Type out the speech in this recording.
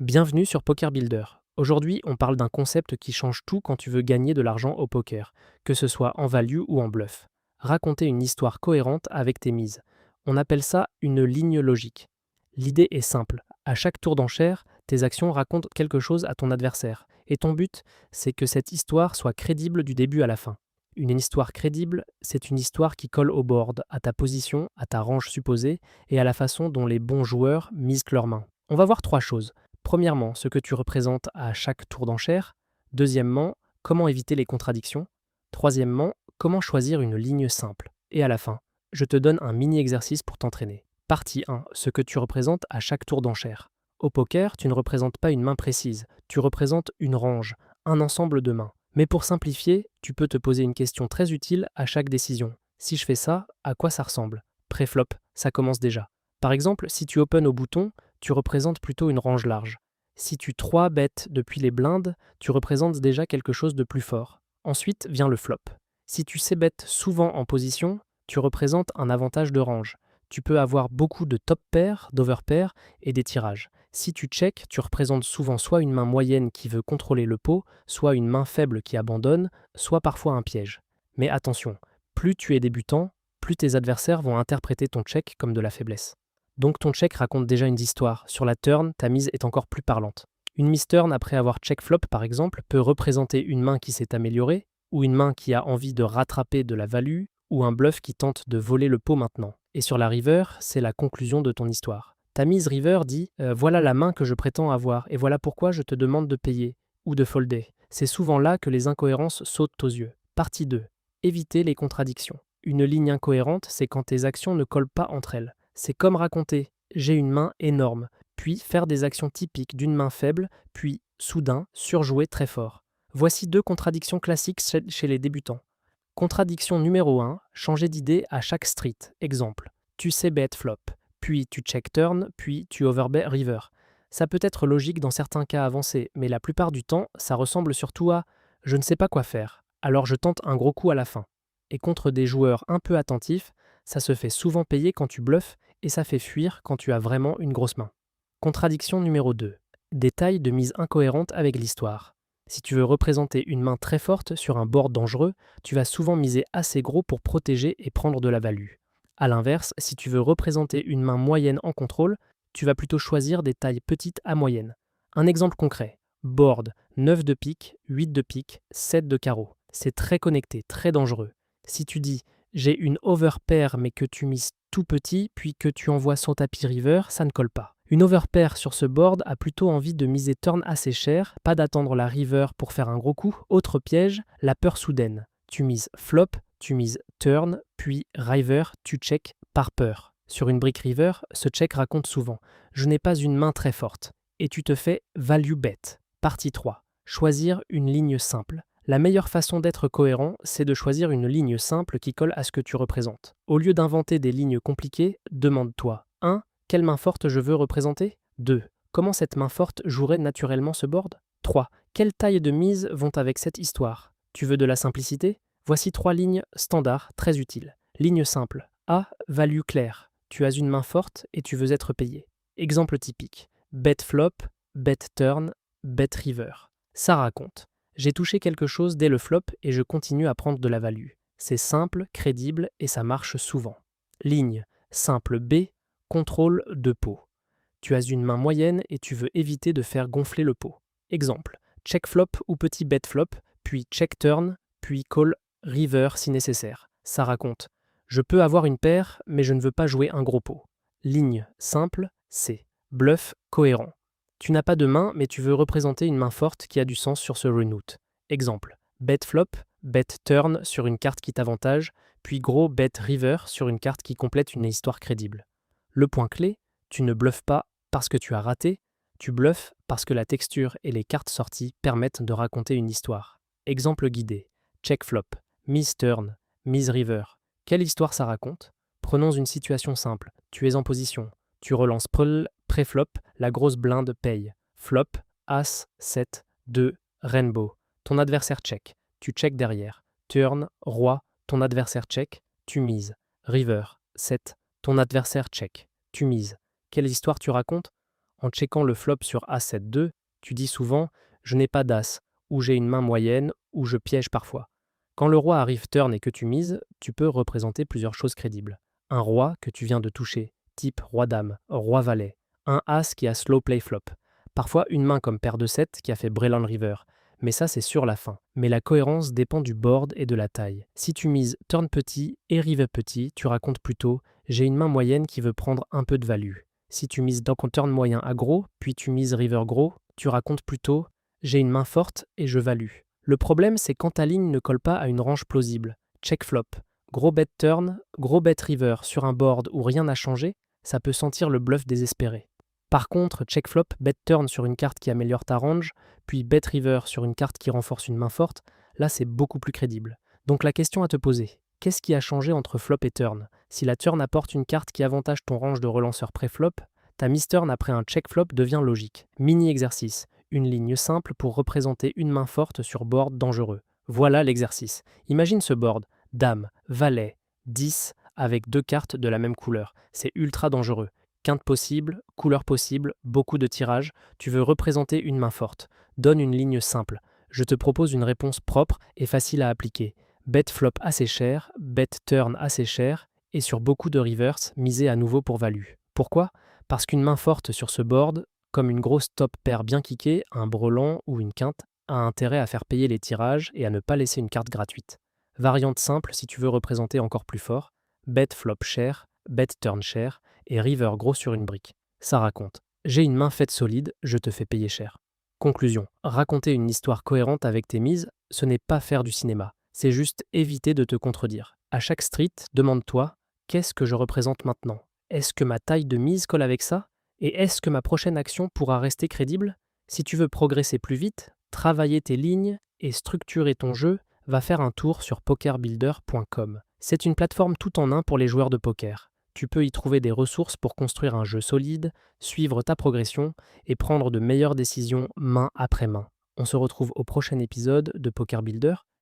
Bienvenue sur Poker Builder. Aujourd'hui, on parle d'un concept qui change tout quand tu veux gagner de l'argent au poker, que ce soit en value ou en bluff. Raconter une histoire cohérente avec tes mises. On appelle ça une ligne logique. L'idée est simple. À chaque tour d'enchère, tes actions racontent quelque chose à ton adversaire. Et ton but, c'est que cette histoire soit crédible du début à la fin. Une histoire crédible, c'est une histoire qui colle au board, à ta position, à ta range supposée et à la façon dont les bons joueurs misent leurs mains. On va voir trois choses. Premièrement, ce que tu représentes à chaque tour d'enchère. Deuxièmement, comment éviter les contradictions. Troisièmement, comment choisir une ligne simple. Et à la fin, je te donne un mini-exercice pour t'entraîner. Partie 1. Ce que tu représentes à chaque tour d'enchère. Au poker, tu ne représentes pas une main précise, tu représentes une range, un ensemble de mains. Mais pour simplifier, tu peux te poser une question très utile à chaque décision. Si je fais ça, à quoi ça ressemble? Pré-flop, ça commence déjà. Par exemple, si tu open au bouton, tu représentes plutôt une range large. Si tu 3 bêtes depuis les blindes, tu représentes déjà quelque chose de plus fort. Ensuite vient le flop. Si tu sais bet souvent en position, tu représentes un avantage de range. Tu peux avoir beaucoup de top pairs, d'over pairs et des tirages. Si tu check, tu représentes souvent soit une main moyenne qui veut contrôler le pot, soit une main faible qui abandonne, soit parfois un piège. Mais attention, plus tu es débutant, plus tes adversaires vont interpréter ton check comme de la faiblesse. Donc ton check raconte déjà une histoire. Sur la turn, ta mise est encore plus parlante. Une mise turn après avoir check flop par exemple peut représenter une main qui s'est améliorée, ou une main qui a envie de rattraper de la value, ou un bluff qui tente de voler le pot maintenant. Et sur la river, c'est la conclusion de ton histoire. Ta mise river dit voilà la main que je prétends avoir, et voilà pourquoi je te demande de payer, ou de folder. C'est souvent là que les incohérences sautent aux yeux. Partie 2. Éviter les contradictions. Une ligne incohérente, c'est quand tes actions ne collent pas entre elles. C'est comme raconter j'ai une main énorme, puis faire des actions typiques d'une main faible, puis soudain surjouer très fort. Voici deux contradictions classiques chez les débutants. Contradiction numéro 1, changer d'idée à chaque street. Exemple, tu sais bet flop, puis tu check turn, puis tu overbet river. Ça peut être logique dans certains cas avancés, mais la plupart du temps, ça ressemble surtout à je ne sais pas quoi faire, alors je tente un gros coup à la fin. Et contre des joueurs un peu attentifs, ça se fait souvent payer quand tu bluffes et ça fait fuir quand tu as vraiment une grosse main. Contradiction numéro 2. Détail de mise incohérente avec l'histoire. Si tu veux représenter une main très forte sur un board dangereux, tu vas souvent miser assez gros pour protéger et prendre de la value. A l'inverse, si tu veux représenter une main moyenne en contrôle, tu vas plutôt choisir des tailles petites à moyennes. Un exemple concret. Board 9 de pique, 8 de pique, 7 de carreau. C'est très connecté, très dangereux. Si tu dis j'ai une overpair mais que tu mises tout petit puis que tu envoies son tapis river, ça ne colle pas. Une overpair sur ce board a plutôt envie de miser turn assez cher, pas d'attendre la river pour faire un gros coup. Autre piège, la peur soudaine. Tu mises flop, tu mises turn, puis river, tu check par peur. Sur une brick river, ce check raconte souvent je n'ai pas une main très forte. Et tu te fais value bet. Partie 3. Choisir une ligne simple. La meilleure façon d'être cohérent, c'est de choisir une ligne simple qui colle à ce que tu représentes. Au lieu d'inventer des lignes compliquées, demande-toi 1. Quelle main forte je veux représenter? 2. Comment cette main forte jouerait naturellement ce board? 3. Quelles tailles de mise vont avec cette histoire? Tu veux de la simplicité? Voici 3 lignes standards très utiles. Ligne simple. A. Value claire. Tu as une main forte et tu veux être payé. Exemple typique. Bet flop, bet turn, bet river. Ça raconte. J'ai touché quelque chose dès le flop et je continue à prendre de la value. C'est simple, crédible et ça marche souvent. Ligne simple B, contrôle de pot. Tu as une main moyenne et tu veux éviter de faire gonfler le pot. Exemple, check flop ou petit bet flop, puis check turn, puis call river si nécessaire. Ça raconte. Je peux avoir une paire, mais je ne veux pas jouer un gros pot. Ligne simple C. Bluff cohérent. Tu n'as pas de main, mais tu veux représenter une main forte qui a du sens sur ce renoot. Exemple, bet flop, bet turn sur une carte qui t'avantage, puis gros bet river sur une carte qui complète une histoire crédible. Le point clé, tu ne bluffes pas parce que tu as raté, tu bluffes parce que la texture et les cartes sorties permettent de raconter une histoire. Exemple guidé, check flop, mise turn, mise river. Quelle histoire ça raconte? Prenons une situation simple, tu es en position, tu relances pré-flop, la grosse blinde paye. Flop, As, 7, 2, Rainbow. Ton adversaire check. Tu check derrière. Turn, Roi, ton adversaire check. Tu mises. River, 7, ton adversaire check. Tu mises. Quelle histoire tu racontes? En checkant le flop sur A7-2, tu dis souvent je n'ai pas d'as, ou j'ai une main moyenne, ou je piège parfois. Quand le roi arrive turn et que tu mises, tu peux représenter plusieurs choses crédibles. Un roi que tu viens de toucher, type roi-dame, roi-valet. Un as qui a slow play flop. Parfois une main comme paire de 7 qui a fait Brelan River. Mais ça c'est sur la fin. Mais la cohérence dépend du board et de la taille. Si tu mises turn petit et river petit, tu racontes plutôt j'ai une main moyenne qui veut prendre un peu de value. Si tu mises dans ton turn moyen à gros, puis tu mises river gros, tu racontes plutôt j'ai une main forte et je value. Le problème, c'est quand ta ligne ne colle pas à une range plausible. Check flop, gros bet turn, gros bet river sur un board où rien n'a changé, ça peut sentir le bluff désespéré. Par contre, check flop, bet turn sur une carte qui améliore ta range, puis bet river sur une carte qui renforce une main forte, là c'est beaucoup plus crédible. Donc la question à te poser, qu'est-ce qui a changé entre flop et turn? Si la turn apporte une carte qui avantage ton range de relanceur pré-flop, ta miss-turn après un check flop devient logique. Mini-exercice, une ligne simple pour représenter une main forte sur board dangereux. Voilà l'exercice. Imagine ce board, dame, valet, 10 avec deux cartes de la même couleur. C'est ultra dangereux. Quinte possible, couleur possible, beaucoup de tirages. Tu veux représenter une main forte. Donne une ligne simple. Je te propose une réponse propre et facile à appliquer. Bet flop assez cher, bet turn assez cher, et sur beaucoup de rivers, miser à nouveau pour value. Pourquoi? Parce qu'une main forte sur ce board, comme une grosse top paire bien kickée, un brelan ou une quinte, a intérêt à faire payer les tirages et à ne pas laisser une carte gratuite. Variante simple si tu veux représenter encore plus fort, bet flop cher, bet turn cher et river gros sur une brique. Ça raconte. J'ai une main faite solide, je te fais payer cher. Conclusion. Raconter une histoire cohérente avec tes mises, ce n'est pas faire du cinéma. C'est juste éviter de te contredire. À chaque street, demande-toi, qu'est-ce que je représente maintenant? Est-ce que ma taille de mise colle avec ça? Et est-ce que ma prochaine action pourra rester crédible? Si tu veux progresser plus vite, travailler tes lignes et structurer ton jeu, va faire un tour sur pokerbuilder.com. C'est une plateforme tout en un pour les joueurs de poker. Tu peux y trouver des ressources pour construire un jeu solide, suivre ta progression et prendre de meilleures décisions main après main. On se retrouve au prochain épisode de Poker Builder.